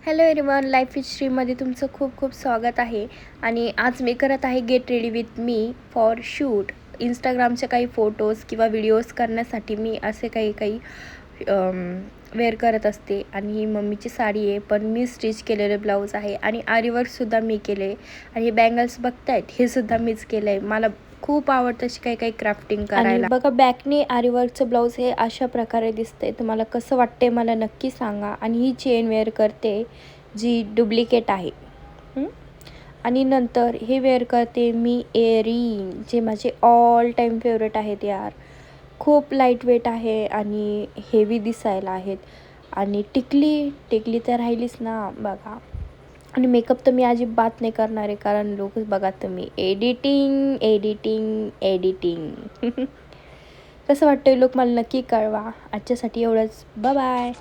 Hello everyone, life with श्रीमध्ये तुमचं खूप खूप स्वागत आहे. आणि आज मी करत आहे get ready with me for shoot. इंस्टाग्रामचे काही फोटोज किंवा व्हिडिओज करण्यासाठी मी असे काही वेअर करत असते. आणि ही मम्मीची साडी आहे, पण मी स्टिच केलेलं ब्लाऊज आहे आणि आरीवर्कसुद्धा मी केले. आणि हे बँगल्स बघतायत, हे सुद्धा मीच केलं आहे. मला खूप आवडतं अशी काही क्राफ्टिंग करायला. आणि बघा, बॅकने आरीवर्कचं ब्लाऊज हे अशा प्रकारे दिसतंय. तुम्हाला कसं वाटते मला नक्की सांगा. आणि ही चेन वेअर करते जी डुप्लिकेट आहे. आणि नंतर हे वेअर करते मी इयरिंग, जे माझे ऑल टाईम फेवरेट आहेत यार. खूप लाईट वेट आहे आणि हेवी दिसायला आहेत. आणि टिकली तर राहिलीच ना बघा. आणि मेकअप तर मी अजिबात नाही करणार आहे, कारण लोक बघा तुम्ही एडिटिंग कसं वाटतंय लोक मला नक्की कळवा. आजच्यासाठी एवढंच. बाय.